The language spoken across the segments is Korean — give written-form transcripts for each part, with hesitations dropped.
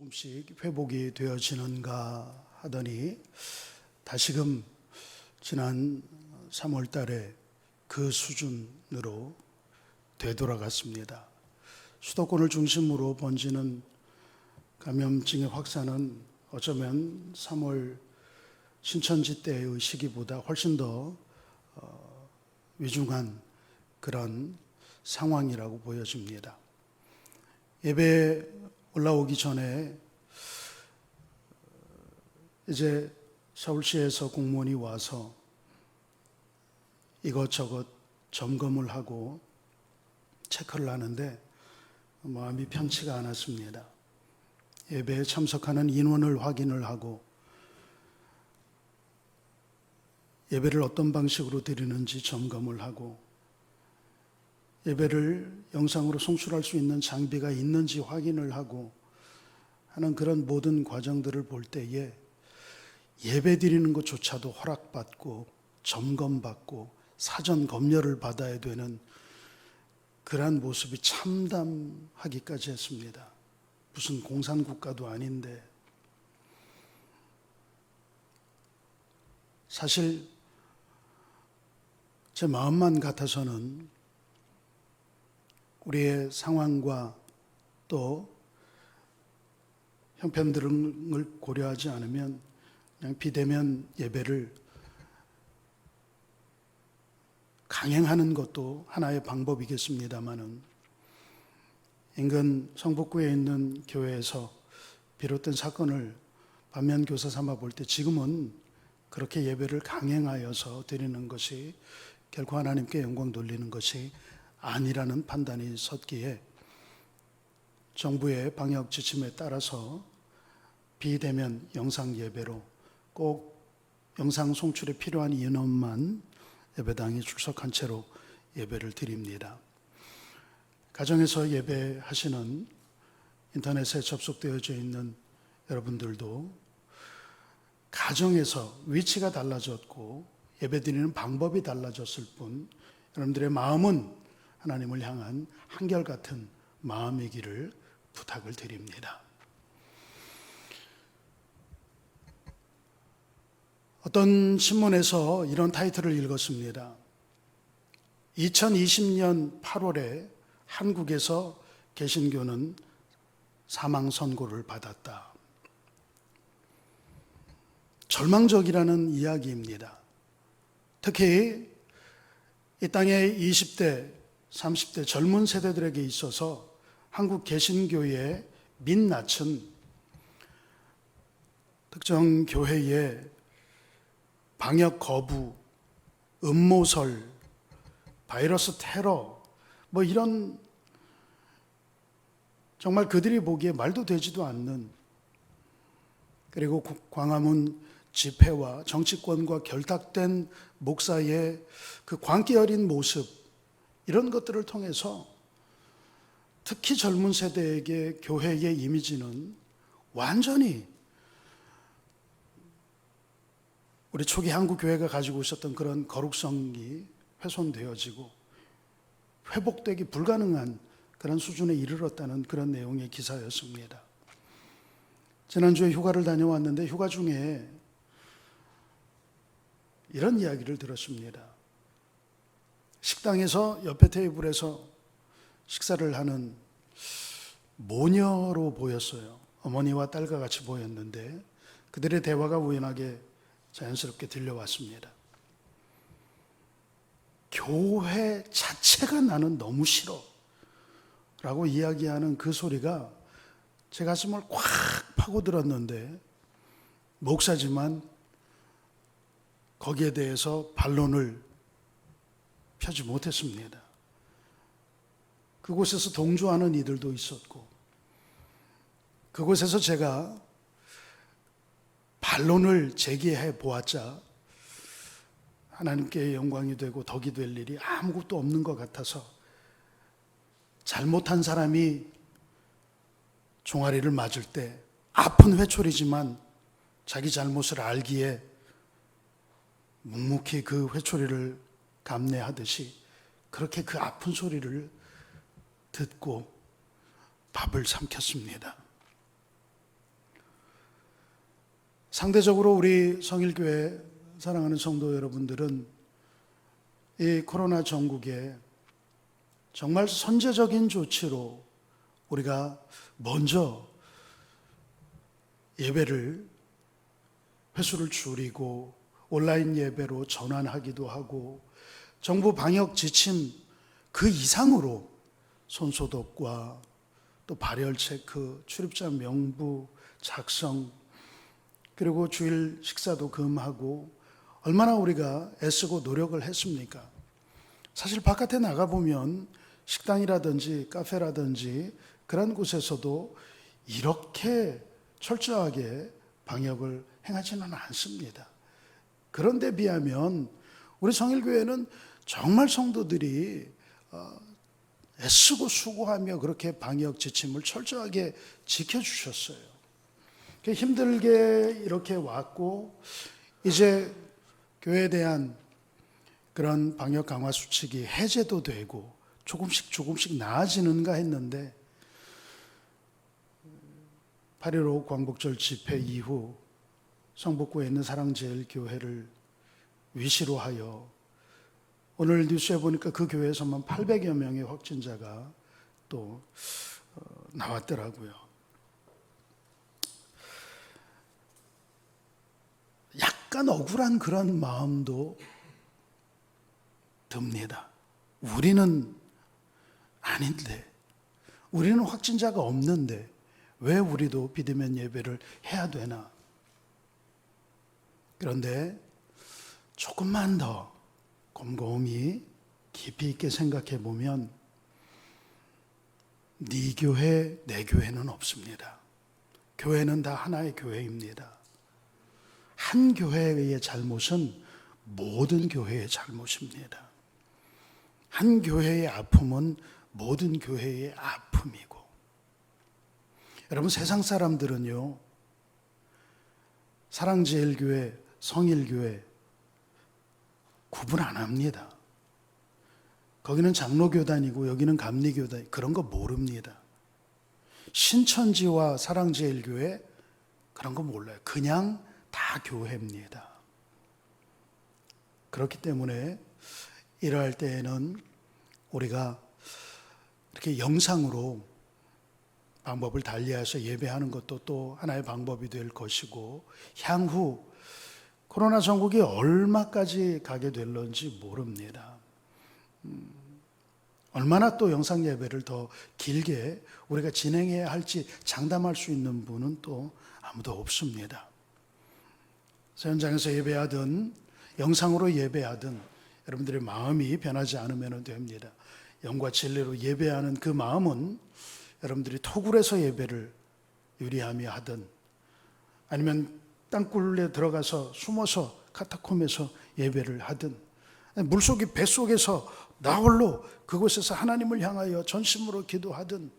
조금씩 회복이 되어지는가 하더니 다시금 지난 3월 달에 그 수준으로 되돌아갔습니다. 수도권을 중심으로 번지는 감염증의 확산은 어쩌면 3월 신천지 때의 시기보다 훨씬 더 위중한 그런 상황이라고 보여집니다. 예배 올라오기 전에 이제 서울시에서 공무원이 와서 이것저것 점검을 하고 체크를 하는데 마음이 편치가 않았습니다. 예배에 참석하는 인원을 확인을 하고 예배를 어떤 방식으로 드리는지 점검을 하고 예배를 영상으로 송출할 수 있는 장비가 있는지 확인을 하고 하는 그런 모든 과정들을 볼 때에 예배 드리는 것조차도 허락받고 점검받고 사전 검열을 받아야 되는 그러한 모습이 참담하기까지 했습니다. 무슨 공산국가도 아닌데 사실 제 마음만 같아서는 우리의 상황과 또 형편 등을 고려하지 않으면 그냥 비대면 예배를 강행하는 것도 하나의 방법이겠습니다마는 인근 성북구에 있는 교회에서 비롯된 사건을 반면교사 삼아 볼 때 지금은 그렇게 예배를 강행하여서 드리는 것이 결코 하나님께 영광 돌리는 것이 아니라는 판단이 섰기에 정부의 방역 지침에 따라서 비대면 영상 예배로 꼭 영상 송출에 필요한 인원만 예배당에 출석한 채로 예배를 드립니다. 가정에서 예배하시는 인터넷에 접속되어져 있는 여러분들도 가정에서 위치가 달라졌고 예배드리는 방법이 달라졌을 뿐 여러분들의 마음은 하나님을 향한 한결같은 마음이기를 부탁을 드립니다. 어떤 신문에서 이런 타이틀을 읽었습니다. 2020년 8월에 한국에서 개신교는 사망 선고를 받았다. 절망적이라는 이야기입니다. 특히 이 땅의 20대, 30대 젊은 세대들에게 있어서 한국 개신교의 민낯은 특정 교회의 방역 거부, 음모설, 바이러스 테러, 이런 정말 그들이 보기에 말도 되지도 않는 그리고 광화문 집회와 정치권과 결탁된 목사의 그 광기 어린 모습 이런 것들을 통해서 특히 젊은 세대에게 교회의 이미지는 완전히 우리 초기 한국 교회가 가지고 있었던 그런 거룩성이 훼손되어지고 회복되기 불가능한 그런 수준에 이르렀다는 그런 내용의 기사였습니다. 지난주에 휴가를 다녀왔는데 휴가 중에 이런 이야기를 들었습니다. 식당에서 옆에 테이블에서 식사를 하는 모녀로 보였어요. 어머니와 딸과 같이 보였는데 그들의 대화가 우연하게 자연스럽게 들려왔습니다. 교회 자체가 나는 너무 싫어 라고 이야기하는 그 소리가 제 가슴을 꽉 파고들었는데 목사지만 거기에 대해서 반론을 펴지 못했습니다. 그곳에서 동조하는 이들도 있었고 그곳에서 제가 반론을 제기해 보았자 하나님께 영광이 되고 덕이 될 일이 아무것도 없는 것 같아서 잘못한 사람이 종아리를 맞을 때 아픈 회초리지만 자기 잘못을 알기에 묵묵히 그 회초리를 감내하듯이 그렇게 그 아픈 소리를 듣고 밥을 삼켰습니다. 상대적으로 우리 성일교회 사랑하는 성도 여러분들은 이 코로나 전국에 정말 선제적인 조치로 우리가 먼저 예배를 횟수를 줄이고 온라인 예배로 전환하기도 하고 정부 방역 지침 그 이상으로 손소독과 또 발열 체크, 출입자 명부 작성, 그리고 주일 식사도 금하고 얼마나 우리가 애쓰고 노력을 했습니까? 사실 바깥에 나가보면 식당이라든지 카페라든지 그런 곳에서도 이렇게 철저하게 방역을 행하지는 않습니다. 그런데 비하면 우리 성일교회는 정말 성도들이 애쓰고 수고하며 그렇게 방역 지침을 철저하게 지켜주셨어요. 힘들게 이렇게 왔고 이제 교회에 대한 그런 방역 강화 수칙이 해제도 되고 조금씩 나아지는가 했는데 8.15 광복절 집회 이후 성북구에 있는 사랑제일교회를 위시로 하여 오늘 뉴스에 보니까 그 교회에서만 800여 명의 확진자가 또 나왔더라고요. 약간 억울한 그런 마음도 듭니다. 우리는 아닌데, 우리는 확진자가 없는데 왜 우리도 비대면 예배를 해야 되나? 그런데 조금만 더 곰곰이 깊이 있게 생각해 보면 네 교회, 내 교회는 없습니다. 교회는 다 하나의 교회입니다. 한 교회의 잘못은 모든 교회의 잘못입니다. 한 교회의 아픔은 모든 교회의 아픔이고, 여러분 세상 사람들은요 사랑제일교회, 성일교회 구분 안 합니다. 거기는 장로교단이고 여기는 감리교단, 그런 거 모릅니다. 신천지와 사랑제일교회 그런 거 몰라요. 그냥 다 교회입니다. 그렇기 때문에 이러할 때에는 우리가 이렇게 영상으로 방법을 달리해서 예배하는 것도 또 하나의 방법이 될 것이고, 향후 코로나 전국이 얼마까지 가게 될런지 모릅니다. 얼마나 또 영상 예배를 더 길게 우리가 진행해야 할지 장담할 수 있는 분은 또 아무도 없습니다. 현장에서 예배하든 영상으로 예배하든 여러분들의 마음이 변하지 않으면 됩니다. 영과 진리로 예배하는 그 마음은 여러분들이 토굴에서 예배를 유리하며 하든 아니면 땅굴에 들어가서 숨어서 카타콤에서 예배를 하든 물속이 뱃속에서 나홀로 그곳에서 하나님을 향하여 전심으로 기도하든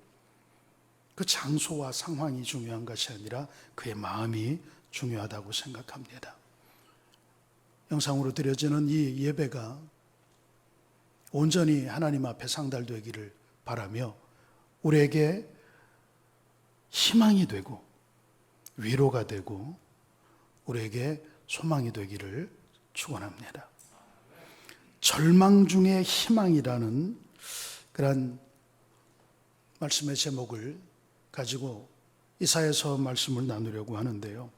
그 장소와 상황이 중요한 것이 아니라 그의 마음이 중요하다고 생각합니다. 영상으로 드려지는 이 예배가 온전히 하나님 앞에 상달되기를 바라며 우리에게 희망이 되고 위로가 되고 우리에게 소망이 되기를 축원합니다. 절망 중에 희망이라는 그런 말씀의 제목을 가지고 이사야서 말씀을 나누려고 하는데요.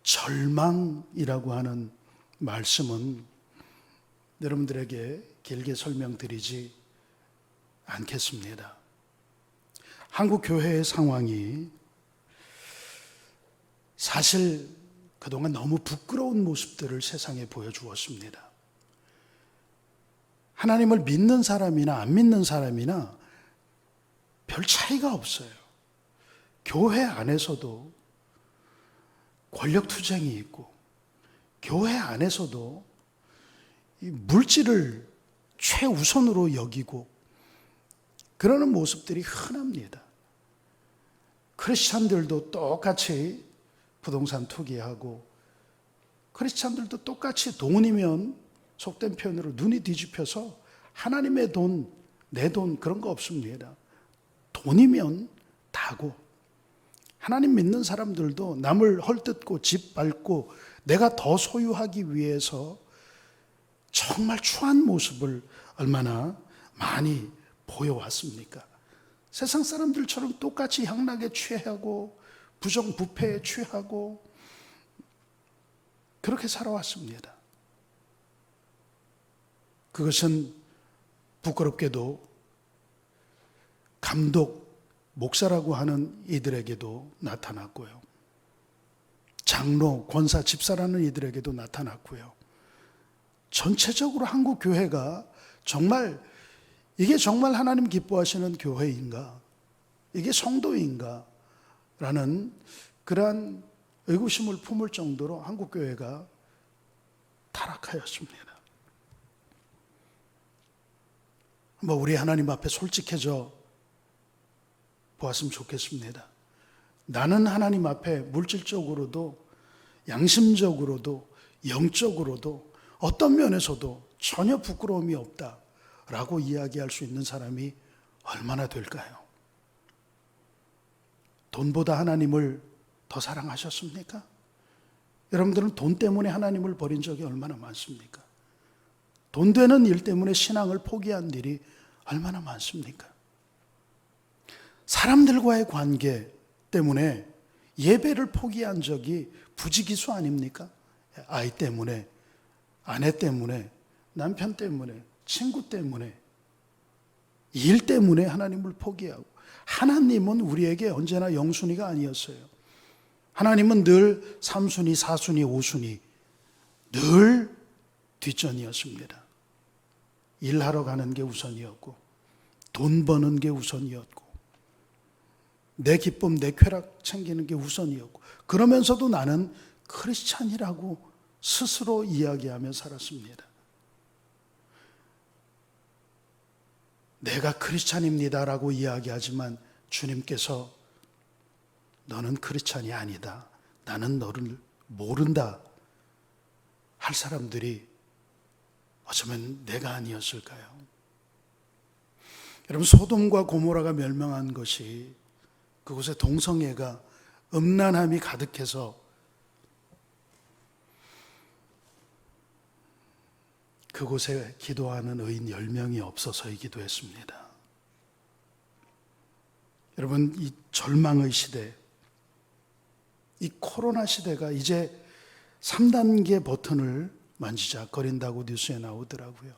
절망이라고 하는 말씀은 여러분들에게 길게 설명드리지 않겠습니다. 한국 교회의 상황이 사실 그동안 너무 부끄러운 모습들을 세상에 보여주었습니다. 하나님을 믿는 사람이나 안 믿는 사람이나 별 차이가 없어요. 교회 안에서도 권력투쟁이 있고 교회 안에서도 이 물질을 최우선으로 여기고 그러는 모습들이 흔합니다. 크리스찬들도 똑같이 부동산 투기하고 크리스찬들도 똑같이 돈이면 속된 표현으로 눈이 뒤집혀서 하나님의 돈, 내 돈 그런 거 없습니다. 돈이면 다고 하나님 믿는 사람들도 남을 헐뜯고 집 밟고 내가 더 소유하기 위해서 정말 추한 모습을 얼마나 많이 보여왔습니까? 세상 사람들처럼 똑같이 향락에 취하고 부정부패에 취하고 그렇게 살아왔습니다. 그것은 부끄럽게도 감독, 목사라고 하는 이들에게도 나타났고요. 장로, 권사, 집사라는 이들에게도 나타났고요. 전체적으로 한국 교회가 정말 이게 정말 하나님 기뻐하시는 교회인가? 이게 성도인가? 라는 그러한 의구심을 품을 정도로 한국 교회가 타락하였습니다. 우리 하나님 앞에 솔직해져 보았으면 좋겠습니다. 나는 하나님 앞에 물질적으로도 양심적으로도 영적으로도 어떤 면에서도 전혀 부끄러움이 없다라고 이야기할 수 있는 사람이 얼마나 될까요? 돈보다 하나님을 더 사랑하셨습니까? 여러분들은 돈 때문에 하나님을 버린 적이 얼마나 많습니까? 돈 되는 일 때문에 신앙을 포기한 일이 얼마나 많습니까? 사람들과의 관계 때문에 예배를 포기한 적이 부지기수 아닙니까? 아이 때문에, 아내 때문에, 남편 때문에, 친구 때문에, 일 때문에 하나님을 포기하고, 하나님은 우리에게 언제나 영순위가 아니었어요. 하나님은 늘 3순위, 4순위, 5순위 늘 뒷전이었습니다. 일하러 가는 게 우선이었고 돈 버는 게 우선이었고 내 기쁨, 내 쾌락 챙기는 게 우선이었고 그러면서도 나는 크리스찬이라고 스스로 이야기하며 살았습니다. 내가 크리스찬입니다라고 이야기하지만 주님께서 너는 크리스찬이 아니다. 나는 너를 모른다. 할 사람들이 어쩌면 내가 아니었을까요? 여러분, 소돔과 고모라가 멸망한 것이 그곳에 동성애가 음란함이 가득해서 그곳에 기도하는 의인 10명이 없어서이기도 했습니다. 여러분, 이 절망의 시대, 이 코로나 시대가 이제 3단계 버튼을 만지작거린다고 뉴스에 나오더라고요.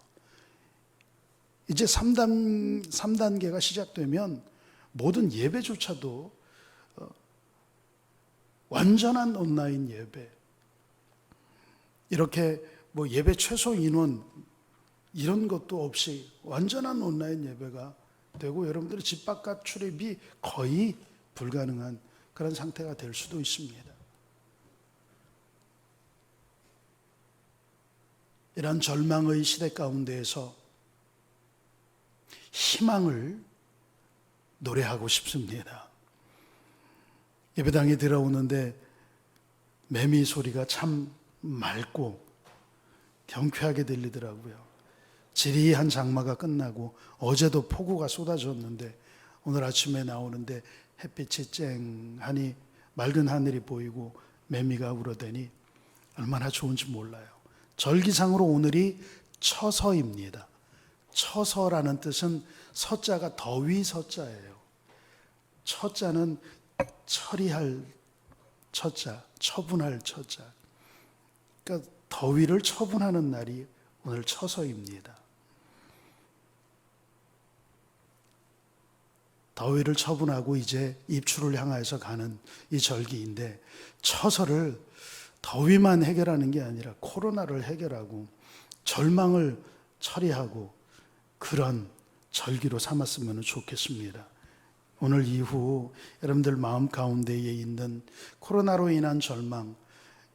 이제 3단계가 시작되면 모든 예배조차도 완전한 온라인 예배, 이렇게 예배 최소 인원 이런 것도 없이 완전한 온라인 예배가 되고 여러분들의 집 바깥 출입이 거의 불가능한 그런 상태가 될 수도 있습니다. 이런 절망의 시대 가운데에서 희망을 노래하고 싶습니다. 예배당에 들어오는데 매미 소리가 참 맑고 경쾌하게 들리더라고요. 지리한 장마가 끝나고 어제도 폭우가 쏟아졌는데 오늘 아침에 나오는데 햇빛이 쨍하니 맑은 하늘이 보이고 매미가 울어대니 얼마나 좋은지 몰라요. 절기상으로 오늘이 처서입니다. 처서라는 뜻은 서자가 더위 서자예요. 처자는 처리할 처자, 처분할 처자. 그러니까 더위를 처분하는 날이 오늘 처서입니다. 더위를 처분하고 이제 입추를 향해서 가는 이 절기인데 처서를 더위만 해결하는 게 아니라 코로나를 해결하고 절망을 처리하고 그런 절기로 삼았으면 좋겠습니다. 오늘 이후 여러분들 마음 가운데에 있는 코로나로 인한 절망,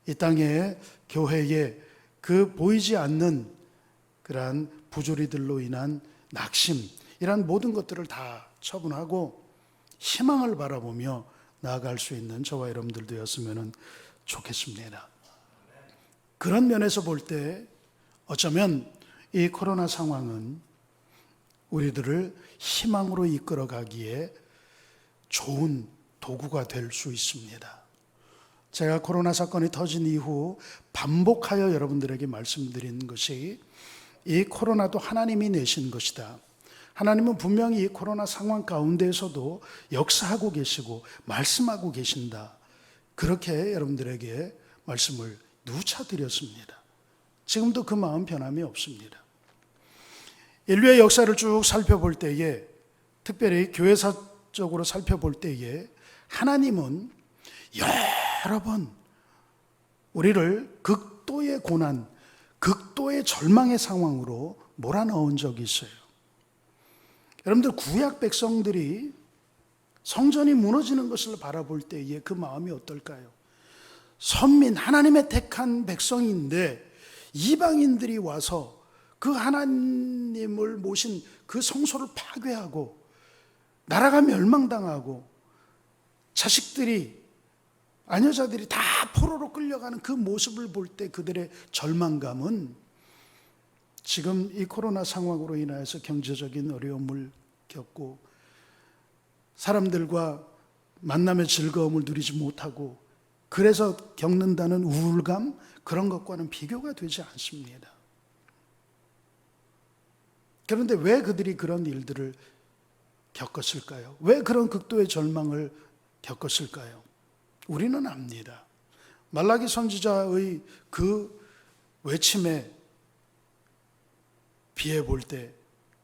이 땅에 교회에 그 보이지 않는 그러한 부조리들로 인한 낙심, 이런 모든 것들을 다 처분하고 희망을 바라보며 나아갈 수 있는 저와 여러분들 되었으면 좋겠습니다. 그런 면에서 볼 때 어쩌면 이 코로나 상황은 우리들을 희망으로 이끌어가기에 좋은 도구가 될 수 있습니다. 제가 코로나 사건이 터진 이후 반복하여 여러분들에게 말씀드린 것이 이 코로나도 하나님이 내신 것이다. 하나님은 분명히 이 코로나 상황 가운데에서도 역사하고 계시고 말씀하고 계신다. 그렇게 여러분들에게 말씀을 누차 드렸습니다. 지금도 그 마음 변함이 없습니다. 인류의 역사를 쭉 살펴볼 때에, 특별히 교회사적으로 살펴볼 때에 하나님은 여러 번 우리를 극도의 고난, 극도의 절망의 상황으로 몰아넣은 적이 있어요. 여러분들, 구약 백성들이 성전이 무너지는 것을 바라볼 때에 그 마음이 어떨까요? 선민, 하나님의 택한 백성인데 이방인들이 와서 그 하나님을 모신 그 성소를 파괴하고 나라가 멸망당하고 자식들이, 아녀자들이 다 포로로 끌려가는 그 모습을 볼 때 그들의 절망감은 지금 이 코로나 상황으로 인하여서 경제적인 어려움을 겪고 사람들과 만남의 즐거움을 누리지 못하고 그래서 겪는다는 우울감, 그런 것과는 비교가 되지 않습니다. 그런데 왜 그들이 그런 일들을 겪었을까요? 왜 그런 극도의 절망을 겪었을까요? 우리는 압니다. 말라기 선지자의 그 외침에 비해 볼 때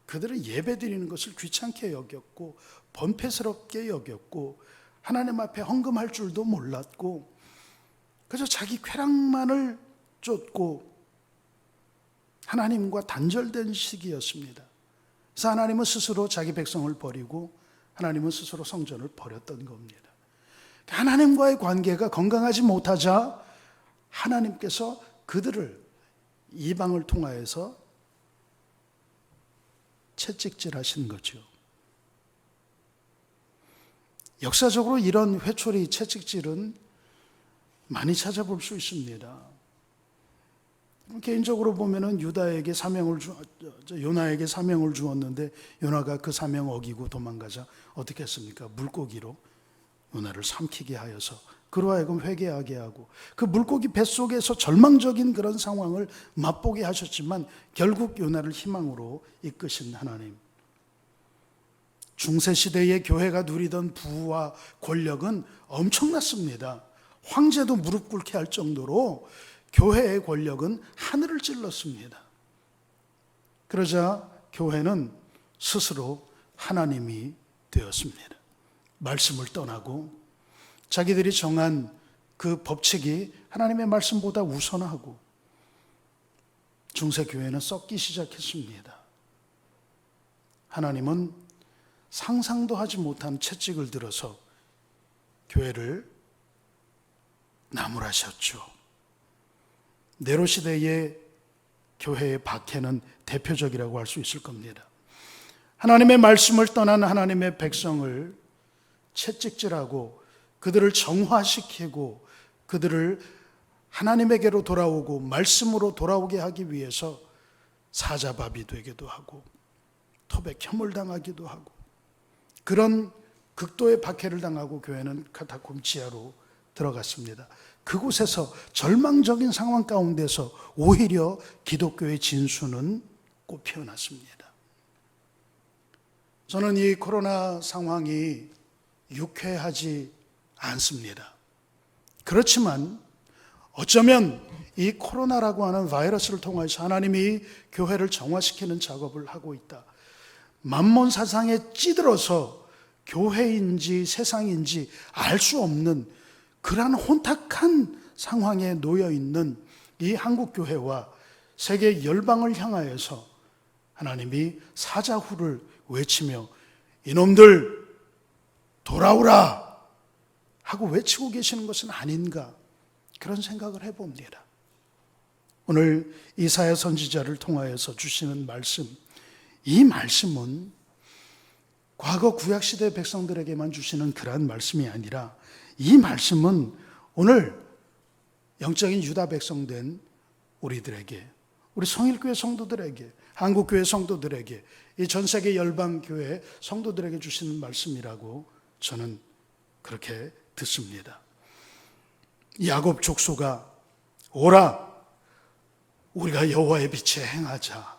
그들은 예배 드리는 것을 귀찮게 여겼고 번패스럽게 여겼고 하나님 앞에 헌금할 줄도 몰랐고 그래서 자기 쾌락만을 쫓고 하나님과 단절된 시기였습니다. 그래서 하나님은 스스로 자기 백성을 버리고 하나님은 스스로 성전을 버렸던 겁니다. 하나님과의 관계가 건강하지 못하자 하나님께서 그들을 이방을 통하여서 채찍질하신 거죠. 역사적으로 이런 회초리, 채찍질은 많이 찾아볼 수 있습니다. 개인적으로 보면은 요나에게 사명을 주었는데 요나가 그 사명 어기고 도망가자 어떻게 했습니까? 물고기로 요나를 삼키게 하여서 그로 하여금 회개하게 하고 그 물고기 뱃속에서 절망적인 그런 상황을 맛보게 하셨지만 결국 요나를 희망으로 이끄신 하나님. 중세시대의 교회가 누리던 부와 권력은 엄청났습니다. 황제도 무릎 꿇게 할 정도로 교회의 권력은 하늘을 찔렀습니다. 그러자 교회는 스스로 하나님이 되었습니다. 말씀을 떠나고 자기들이 정한 그 법칙이 하나님의 말씀보다 우선하고 중세교회는 썩기 시작했습니다. 하나님은 상상도 하지 못한 채찍을 들어서 교회를 나무라셨죠. 네로 시대의 교회의 박해는 대표적이라고 할 수 있을 겁니다. 하나님의 말씀을 떠난 하나님의 백성을 채찍질하고 그들을 정화시키고 그들을 하나님에게로 돌아오고 말씀으로 돌아오게 하기 위해서 사자밥이 되기도 하고 톱에 켬을 당하기도 하고 그런 극도의 박해를 당하고 교회는 카타콤 지하로 들어갔습니다. 그곳에서 절망적인 상황 가운데서 오히려 기독교의 진수는 꽃 피어났습니다. 저는 이 코로나 상황이 유쾌하지 않습니다. 그렇지만 어쩌면 이 코로나라고 하는 바이러스를 통해서 하나님이 교회를 정화시키는 작업을 하고 있다. 만몬 사상에 찌들어서 교회인지 세상인지 알 수 없는 그러한 혼탁한 상황에 놓여 있는 이 한국 교회와 세계 열방을 향하여서 하나님이 사자후를 외치며 이놈들 돌아오라 하고 외치고 계시는 것은 아닌가, 그런 생각을 해봅니다. 오늘 이사야 선지자를 통하여서 주시는 말씀, 이 말씀은 과거 구약시대 백성들에게만 주시는 그러한 말씀이 아니라 이 말씀은 오늘 영적인 유다 백성된 우리들에게, 우리 성일교회 성도들에게, 한국교회 성도들에게, 이 전세계 열방교회 성도들에게 주시는 말씀이라고 저는 그렇게 듣습니다. 야곱 족속아 오라 우리가 여호와의 빛에 행하자.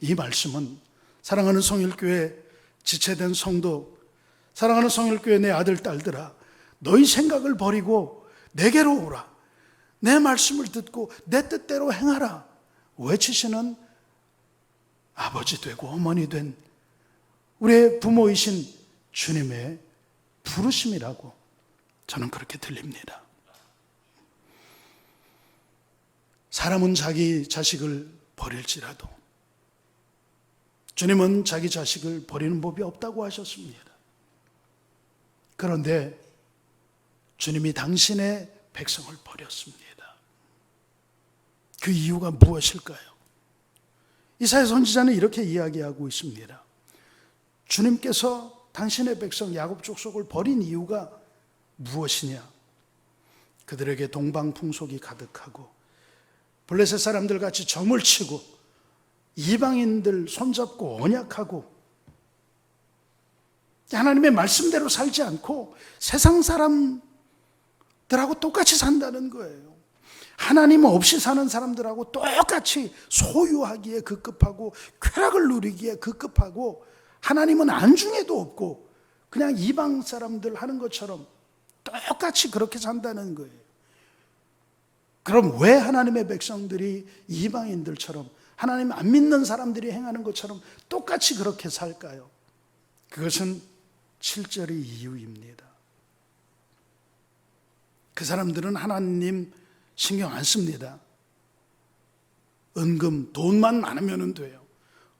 이 말씀은 사랑하는 성일교회 지체된 성도, 사랑하는 성일교회 내 아들 딸들아, 너희 생각을 버리고 내게로 오라. 내 말씀을 듣고 내 뜻대로 행하라 외치시는 아버지 되고 어머니 된 우리의 부모이신 주님의 부르심이라고 저는 그렇게 들립니다. 사람은 자기 자식을 버릴지라도 주님은 자기 자식을 버리는 법이 없다고 하셨습니다. 그런데 주님이 당신의 백성을 버렸습니다. 그 이유가 무엇일까요? 이사야 선지자는 이렇게 이야기하고 있습니다. 주님께서 당신의 백성 야곱 족속을 버린 이유가 무엇이냐? 그들에게 동방풍속이 가득하고 블레셋 사람들 같이 점을 치고 이방인들 손잡고 언약하고 하나님의 말씀대로 살지 않고 세상 사람들하고 똑같이 산다는 거예요. 하나님 없이 사는 사람들하고 똑같이 소유하기에 급급하고 쾌락을 누리기에 급급하고 하나님은 안중에도 없고 그냥 이방 사람들 하는 것처럼 똑같이 그렇게 산다는 거예요. 그럼 왜 하나님의 백성들이 이방인들처럼 하나님 안 믿는 사람들이 행하는 것처럼 똑같이 그렇게 살까요? 그것은 7절의 이유입니다. 그 사람들은 하나님 신경 안 씁니다. 은금, 돈만 많으면 돼요.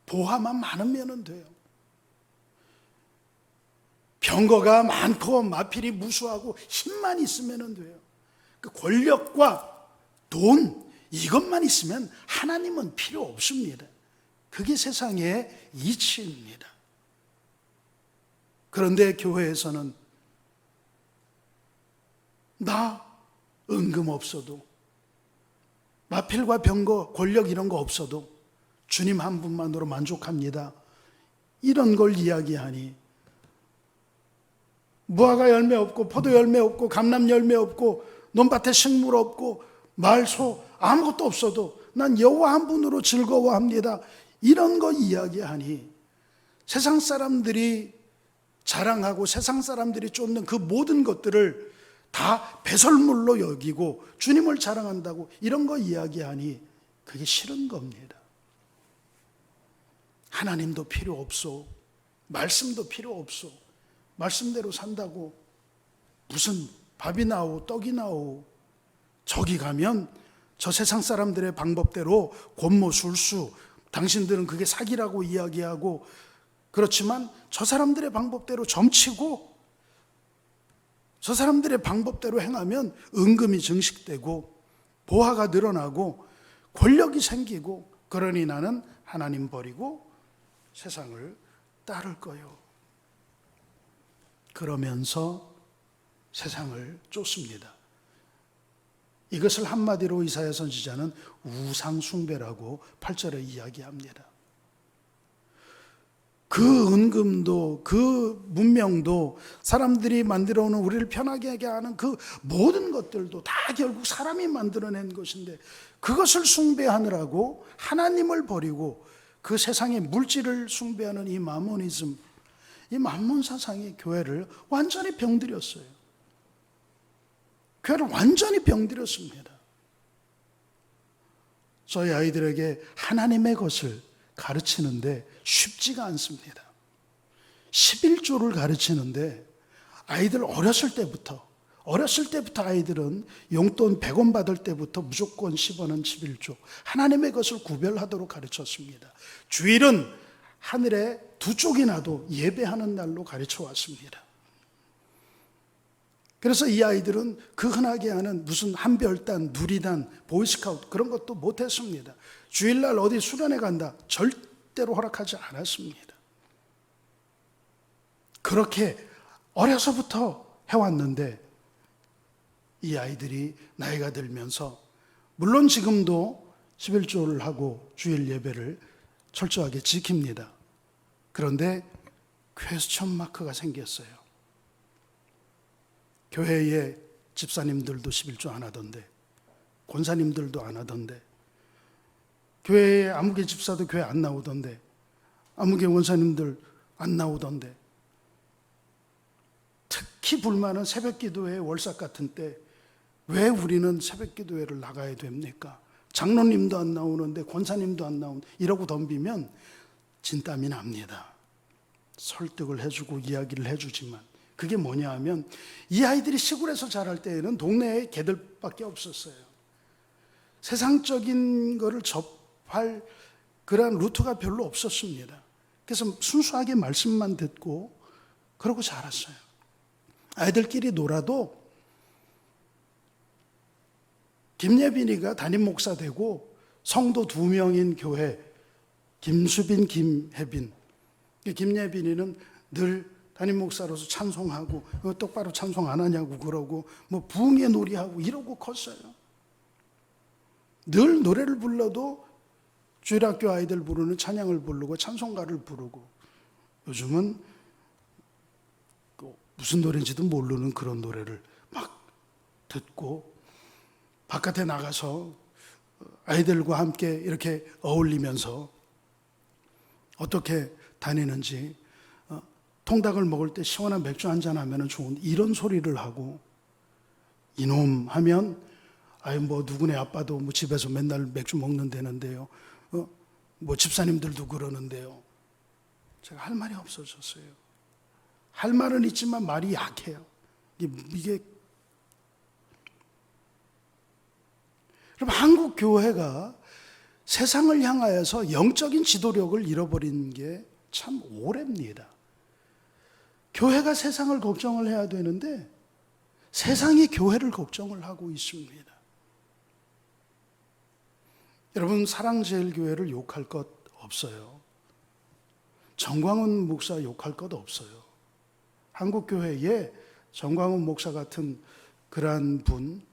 보화만 많으면 돼요. 병거가 많고 마필이 무수하고 힘만 있으면 돼요. 그 권력과 돈 이것만 있으면 하나님은 필요 없습니다. 그게 세상의 이치입니다. 그런데 교회에서는 나 은금 없어도 마필과 병거 권력 이런 거 없어도 주님 한 분만으로 만족합니다. 이런 걸 이야기하니 무화과 열매 없고 포도 열매 없고 감람 열매 없고 논밭에 식물 없고 말, 소 아무것도 없어도 난 여호와 한 분으로 즐거워합니다. 이런 거 이야기하니 세상 사람들이 자랑하고 세상 사람들이 쫓는 그 모든 것들을 다 배설물로 여기고 주님을 자랑한다고 이런 거 이야기하니 그게 싫은 겁니다. 하나님도 필요 없소. 말씀도 필요 없소. 말씀대로 산다고 무슨 밥이 나오 떡이 나오. 저기 가면 저 세상 사람들의 방법대로 곤모술수 당신들은 그게 사기라고 이야기하고 그렇지만 저 사람들의 방법대로 점치고 저 사람들의 방법대로 행하면 은금이 증식되고 보화가 늘어나고 권력이 생기고 그러니 나는 하나님 버리고 세상을 따를 거요. 그러면서 세상을 쫓습니다. 이것을 한마디로 이사야 선지자는 우상 숭배라고 8절에 이야기합니다. 그 은금도 그 문명도 사람들이 만들어 오는 우리를 편하게 하게 하는 그 모든 것들도 다 결국 사람이 만들어낸 것인데 그것을 숭배하느라고 하나님을 버리고 그 세상의 물질을 숭배하는 이 마모니즘, 이 만몬 사상이 교회를 완전히 병들였어요. 교회를 완전히 병들였습니다. 저희 아이들에게 하나님의 것을 가르치는데 쉽지가 않습니다. 11조를 가르치는데 아이들 어렸을 때부터 아이들은 용돈 100원 받을 때부터 무조건 10원은 11조 하나님의 것을 구별하도록 가르쳤습니다. 주일은 하늘에 두 쪽이 나도 예배하는 날로 가르쳐 왔습니다. 그래서 이 아이들은 그 흔하게 하는 무슨 한별단, 누리단, 보이스카우트 그런 것도 못했습니다. 주일날 어디 수련회 간다 절대로 허락하지 않았습니다. 그렇게 어려서부터 해왔는데 이 아이들이 나이가 들면서 물론 지금도 11조를 하고 주일 예배를 지킵니다. 그런데 퀘스천 마크가 생겼어요. 교회의 집사님들도 11조 안 하던데, 권사님들도 안 하던데, 교회의 아무개 집사도 교회 안 나오던데, 아무개 원사님들 안 나오던데, 특히 불만은 새벽기도회 월삭 같은 때 왜 우리는 새벽기도회를 나가야 됩니까? 장로님도 안 나오는데 권사님도 안 나오는데 이러고 덤비면 진땀이 납니다. 설득을 해주고 이야기를 해주지만 그게 뭐냐 하면 이 아이들이 시골에서 자랄 때에는 동네에 개들밖에 없었어요. 세상적인 거를 접할 그러한 루트가 별로 없었습니다. 그래서 순수하게 말씀만 듣고 그러고 자랐어요. 아이들끼리 놀아도 김예빈이가 담임 목사 되고 성도 2명인 교회, 김수빈, 김혜빈. 김예빈이는 늘 담임 목사로서 찬송하고 똑바로 찬송 안 하냐고 그러고 뭐 부흥의 놀이하고 이러고 컸어요. 늘 노래를 불러도 주일학교 아이들 부르는 찬양을 부르고 찬송가를 부르고 요즘은 무슨 노래인지도 모르는 그런 노래를 막 듣고 바깥에 나가서 아이들과 함께 이렇게 어울리면서 어떻게 다니는지 통닭을 먹을 때 시원한 맥주 한잔 하면 좋은 이런 소리를 하고 이놈 하면 아이 뭐 누구네 아빠도 뭐 집에서 맨날 맥주 먹는다는데요. 뭐 집사님들도 그러는데요. 제가 할 말이 없어졌어요. 할 말은 있지만 말이 약해요. 이게 여러분 한국 교회가 세상을 향하여서 영적인 지도력을 잃어버린 게 참 오래입니다. 교회가 세상을 걱정을 해야 되는데 세상이 교회를 걱정을 하고 있습니다. 여러분 사랑제일교회를 욕할 것 없어요. 정광훈 목사 욕할 것 없어요. 한국교회에 정광훈 목사 같은 그러한 분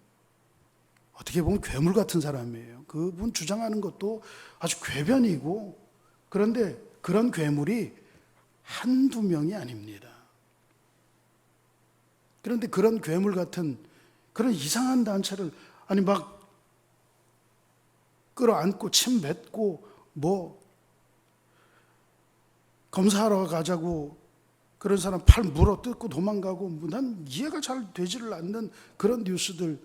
어떻게 보면 괴물 같은 사람이에요. 그분 주장하는 것도 아주 궤변이고 그런데 그런 괴물이 한두 명이 아닙니다. 그런데 그런 괴물 같은 그런 이상한 단체를 아니 막 끌어안고 침 뱉고 뭐 검사하러 가자고 그런 사람 팔 물어 뜯고 도망가고 난 이해가 잘 되지를 않는 그런 뉴스들.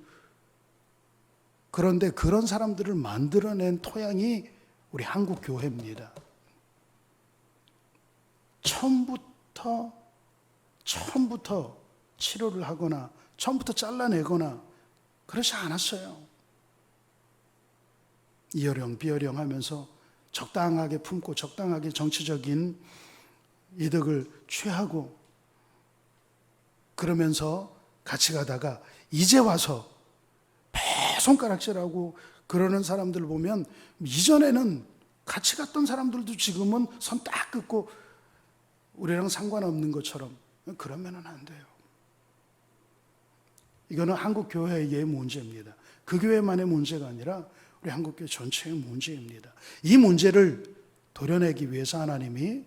그런데 그런 사람들을 만들어낸 토양이 우리 한국 교회입니다. 처음부터 치료를 하거나 처음부터 잘라내거나 그렇지 않았어요. 이어령 비어령 하면서 적당하게 품고 적당하게 정치적인 이득을 취하고 그러면서 같이 가다가 이제 와서 손가락질하고 그러는 사람들 보면 이전에는 같이 갔던 사람들도 지금은 손 딱 긋고 우리랑 상관없는 것처럼 그러면은 안 돼요. 이거는 한국 교회의 문제입니다. 그 교회만의 문제가 아니라 우리 한국 교회 전체의 문제입니다. 이 문제를 도려내기 위해서 하나님이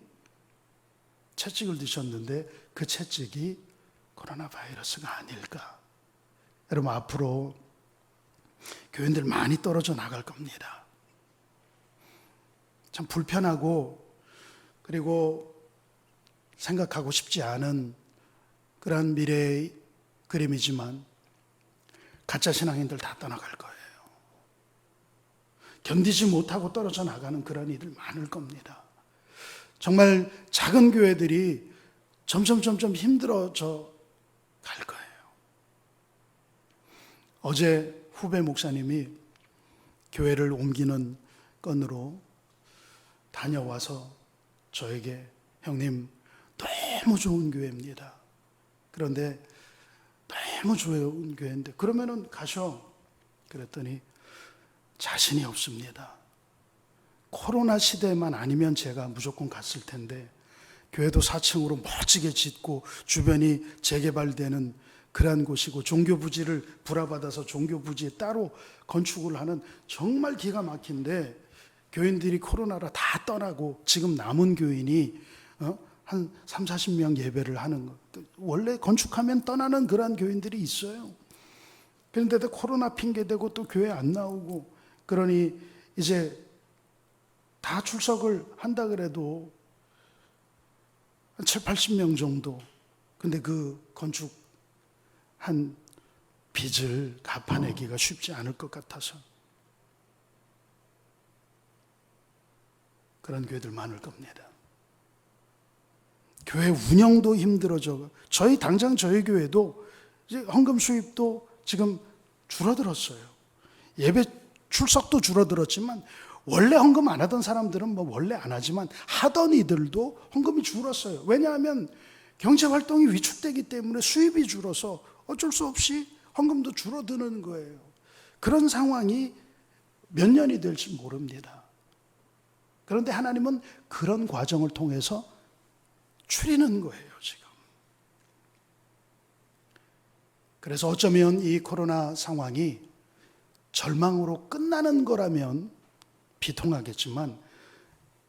채찍을 드셨는데 그 채찍이 코로나 바이러스가 아닐까. 여러분 앞으로 교인들 많이 떨어져 나갈 겁니다. 참 불편하고 그리고 생각하고 싶지 않은 그런 미래의 그림이지만 가짜 신앙인들 다 떠나갈 거예요. 견디지 못하고 떨어져 나가는 그런 이들 많을 겁니다. 정말 작은 교회들이 점점 힘들어져 갈 거예요. 어제 후배 목사님이 교회를 옮기는 건으로 다녀와서 저에게 형님 너무 좋은 교회입니다. 그런데 너무 좋은 교회인데 그러면은 가셔. 그랬더니 자신이 없습니다. 코로나 시대만 아니면 제가 무조건 갔을 텐데 교회도 4층으로 멋지게 짓고 주변이 재개발되는 그러한 곳이고 종교부지를 불화받아서 종교부지에 따로 건축을 하는 정말 기가 막힌데 교인들이 코로나라 다 떠나고 지금 남은 교인이 한 3, 40명 예배를 하는 것. 원래 건축하면 떠나는 그러한 교인들이 있어요. 그런데도 코로나 핑계대고 또 교회 안 나오고, 그러니 이제 다 출석을 한다 그래도 한 7, 80명 정도. 근데 그 건축한 빚을 갚아내기가 쉽지 않을 것 같아서 그런 교회들 많을 겁니다. 교회 운영도 힘들어져. 당장 저희 교회도 이제 헌금 수입도 지금 줄어들었어요. 예배 출석도 줄어들었지만, 원래 헌금 안 하던 사람들은 뭐 원래 안 하지만 하던 이들도 헌금이 줄었어요. 왜냐하면 경제 활동이 위축되기 때문에 수입이 줄어서 어쩔 수 없이 헌금도 줄어드는 거예요. 그런 상황이 몇 년이 될지 모릅니다. 그런데 하나님은 그런 과정을 통해서 추리는 거예요, 지금. 그래서 어쩌면 이 코로나 상황이 절망으로 끝나는 거라면 비통하겠지만,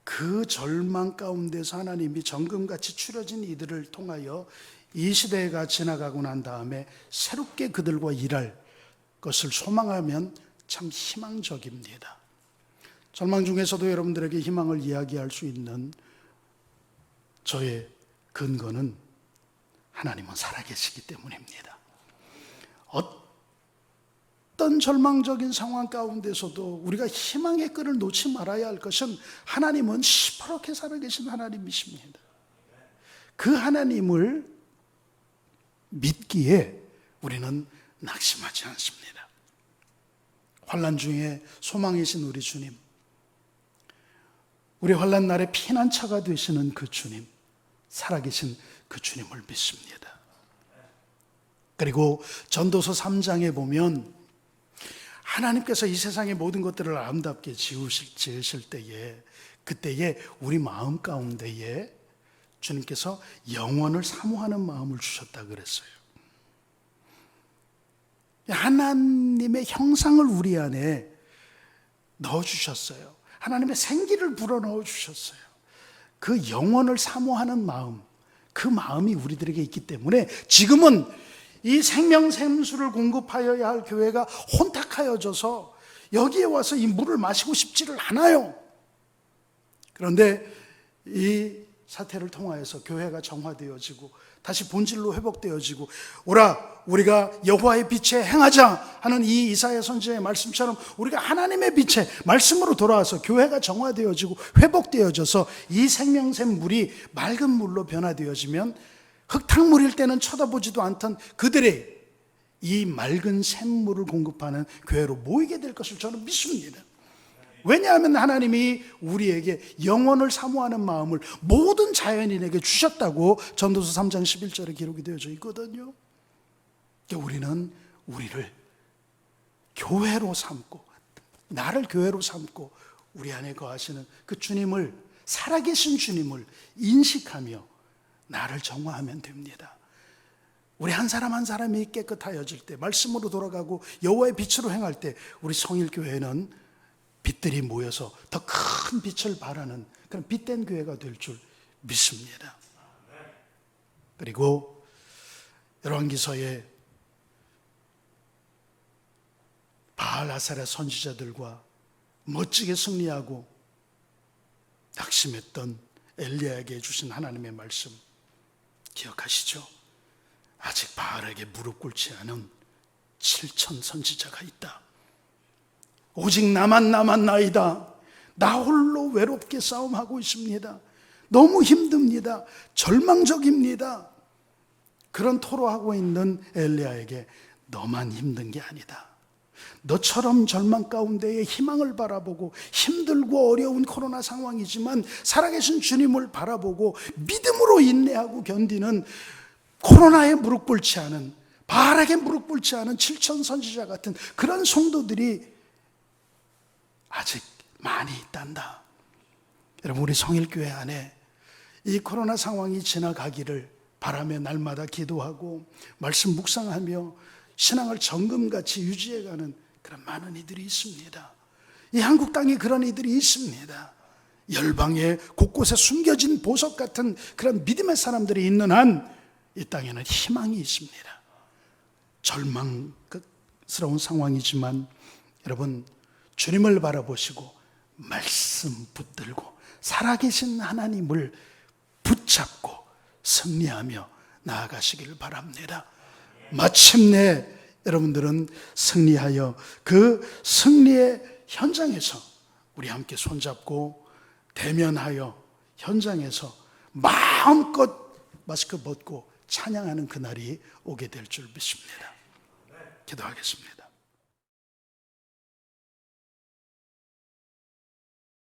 그 절망 가운데서 하나님이 정금같이 추려진 이들을 통하여 이 시대가 지나가고 난 다음에 새롭게 그들과 일할 것을 소망하면 참 희망적입니다. 절망 중에서도 여러분들에게 희망을 이야기할 수 있는 저의 근거는 하나님은 살아계시기 때문입니다. 어떤 절망적인 상황 가운데서도 우리가 희망의 끈을 놓지 말아야 할 것은, 하나님은 시퍼렇게 살아계신 하나님이십니다. 그 하나님을 믿기에 우리는 낙심하지 않습니다. 환난 중에 소망이신 우리 주님, 우리 환난 날에 피난처가 되시는 그 주님, 살아계신 그 주님을 믿습니다. 그리고 전도서 3장에 보면 하나님께서 이 세상의 모든 것들을 아름답게 지으실 때에, 그때에 우리 마음 가운데에 주님께서 영원을 사모하는 마음을 주셨다 그랬어요. 하나님의 형상을 우리 안에 넣어주셨어요. 하나님의 생기를 불어넣어 주셨어요. 그 영원을 사모하는 마음, 그 마음이 우리들에게 있기 때문에 지금은 이 생명샘수를 공급하여야 할 교회가 혼탁하여져서 여기에 와서 이 물을 마시고 싶지를 않아요. 그런데 이 사태를 통하여서 교회가 정화되어지고 다시 본질로 회복되어지고, 오라 우리가 여호와의 빛에 행하자 하는 이 이사야 선지자의 말씀처럼 우리가 하나님의 빛에 말씀으로 돌아와서 교회가 정화되어지고 회복되어져서 이 생명샘 물이 맑은 물로 변화되어지면, 흙탕물일 때는 쳐다보지도 않던 그들의 이 맑은 샘물을 공급하는 교회로 모이게 될 것을 저는 믿습니다. 왜냐하면 하나님이 우리에게 영원을 사모하는 마음을 모든 자연인에게 주셨다고 전도서 3장 11절에 기록이 되어져 있거든요. 우리는 우리를 교회로 삼고, 나를 교회로 삼고 우리 안에 거하시는 그 주님을, 살아계신 주님을 인식하며 나를 정화하면 됩니다. 우리 한 사람 한 사람이 깨끗하여질 때, 말씀으로 돌아가고 여호와의 빛으로 행할 때, 우리 성일교회는 빛들이 모여서 더 큰 빛을 발하는 그런 빛된 교회가 될 줄 믿습니다. 그리고 열왕기서에 바알 아사랴 선지자들과 멋지게 승리하고 낙심했던 엘리야에게 주신 하나님의 말씀 기억하시죠? 아직 바알에게 무릎 꿇지 않은 7천 선지자가 있다. 오직 나만 남았나이다. 나 홀로 외롭게 싸움하고 있습니다. 너무 힘듭니다. 절망적입니다. 그런 토로하고 있는 엘리야에게 너만 힘든 게 아니다. 너처럼 절망 가운데에 희망을 바라보고 힘들고 어려운 코로나 상황이지만 살아계신 주님을 바라보고 믿음으로 인내하고 견디는, 코로나에 무릎 꿇지 않은, 바알에게 무릎 꿇지 않은 7천 선지자 같은 그런 성도들이 아직 많이 있단다. 여러분, 우리 성일교회 안에 이 코로나 상황이 지나가기를 바라며 날마다 기도하고 말씀 묵상하며 신앙을 정금같이 유지해가는 그런 많은 이들이 있습니다. 이 한국 땅에 그런 이들이 있습니다. 열방에 곳곳에 숨겨진 보석 같은 그런 믿음의 사람들이 있는 한 이 땅에는 희망이 있습니다. 절망스러운 상황이지만 여러분, 주님을 바라보시고 말씀 붙들고 살아계신 하나님을 붙잡고 승리하며 나아가시기를 바랍니다. 마침내 여러분들은 승리하여 그 승리의 현장에서 우리 함께 손잡고 대면하여 현장에서 마음껏 마스크 벗고 찬양하는 그날이 오게 될 줄 믿습니다. 기도하겠습니다.